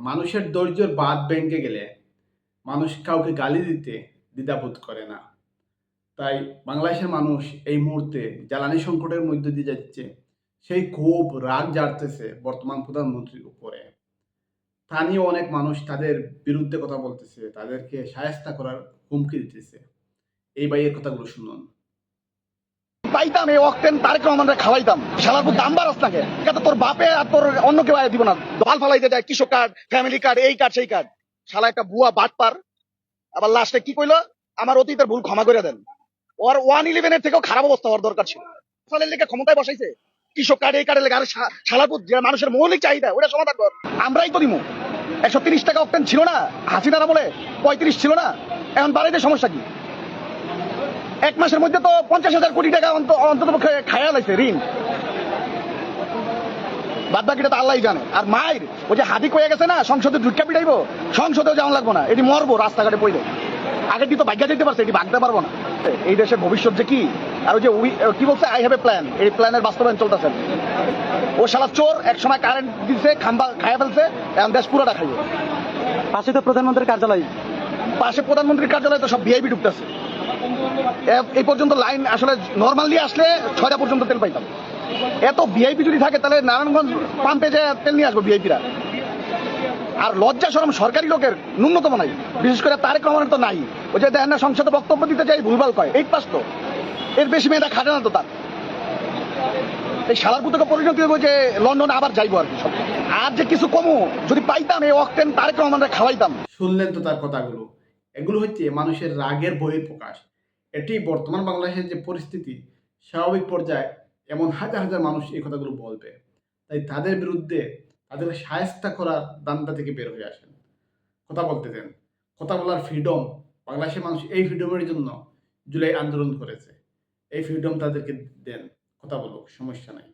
মানুষের ধৈর্যের বাঁধ ভেঙে গেলে মানুষ কাউকে গালি দিতে দ্বিধাবোধ করে না। তাই বাংলাদেশের মানুষ এই মুহূর্তে জ্বালানি সংকটের মধ্য দিয়ে যাচ্ছে। সেই ক্ষোভ রাগ জাগতেছে বর্তমান প্রধানমন্ত্রীর উপরে। স্থানীয় অনেক মানুষ তাদের বিরুদ্ধে কথা বলতেছে, তাদেরকে শায়েস্তা করার হুমকি দিতেছে। এই ভাইয়ের কথাগুলো শুনুন। পাইতাম এই অক্টেন তারেক রহমানরে খাওয়াইতাম, শালার পুত দাম বাড়াস নাকে, এটা তোর বাপে আর তোর অন্য কেউ আয় দিব না। দল ফালাইতে দেয় কৃষক কার্ড, ফ্যামিলি কার্ড, এই কার্ড সেই কার্ড। শালা একটা বুয়া বাটপার। আবার লাস্টে কি কইলো, আমার অতীতের ভুল ক্ষমা করে দেন। ওর 111 এর থেকেও খারাপ অবস্থা হওয়ার দরকার ছিল। ফলের লেগে ক্ষমতায় বসাইছে কৃষক কার্ড, এই কার্ডের লেগে। আরে শালার পুত, যে মানুষের মৌলিক চাহিদা ওটা সমাধান কর। আমরাই তো দিমু। 130 টাকা অক্টেন ছিল না হাসিনারা বলে, 35 ছিল না, এখন বাড়াইতে সমস্যা কি? এক মাসের মধ্যে তো 50,000 কোটি টাকা অন্তত খায়া লাইছে ঋণ। বাদ বাকিটা তো আল্লাহ জানে। আর মায়ের ওই যে হাতি কয়ে গেছে না, সংসদে ঢুকা পিটাইবো, সংসদেও যাওয়া লাগবো না, এটি মরবো রাস্তাঘাটে পড়ে। আগে কি তো ভাগ্যা যেতে পারছে, এটি ভাগতে পারবো না। এই দেশের ভবিষ্যৎ যে কি, আর ওই যে কি বলছে, আই হ্যাভ এ প্ল্যান, এই প্ল্যানের বাস্তবায়ন চলতেছে। ও শালা চোর, এক সময় কারেন্ট দিচ্ছে, খাম্বা খাইয়া ফেলছে, এখন দেশ পুরোটা খাইবে। পাশে তো প্রধানমন্ত্রীর কার্যালয়, পাশে প্রধানমন্ত্রীর কার্যালয়, তো সব ভিআইপি ঢুকতেছে। এই পর্যন্ত লাইন আসলে নর্মালি আসলে 6টা পর্যন্ত তেল পাইতাম। এত ভিআইপি যদি থাকে তাহলে নারায়ণগঞ্জ পাম্পে যে তেল নিয়ে আসবো ভিআইপিরা। আর লজ্জা শরম সরকারি লোকের ন্যূনতম নাই, বিশেষ করে তারেক রহমানের তো নাই। ওই যে দেখেন না, সংসদে বক্তব্য দিতে চাই ভুলভাল কয়, 8 পাস তো, এর বেশি মেয়েটা খাটে না তো তার। এই শালার পুতকে পরিণতি হইব যে লন্ডনে আবার যাইবো আর কি। সব আর যে কিছু কমু যদি পাইতাম, এই অক্টেন তারেক রহমানরা খাওয়াইতাম। শুনলেন তো তার কথাগুলো। এগুলো হচ্ছে মানুষের রাগের বহিঃপ্রকাশ। এটি বর্তমান বাংলাদেশের যে পরিস্থিতি, স্বাভাবিক পর্যায়ে এমন হাজার হাজার মানুষ এই কথাগুলো বলবে। তাই তাদের বিরুদ্ধে তাদেরকে শায়েস্তা করার দান্দা থেকে বের হয়ে আসেন। কথা বলতে দেন। কথা বলার ফ্রিডম, বাংলাদেশের মানুষ এই ফ্রিডমের জন্য জুলাই আন্দোলন করেছে। এই ফ্রিডম তাদেরকে দেন, কথা বলুক, সমস্যা নাই।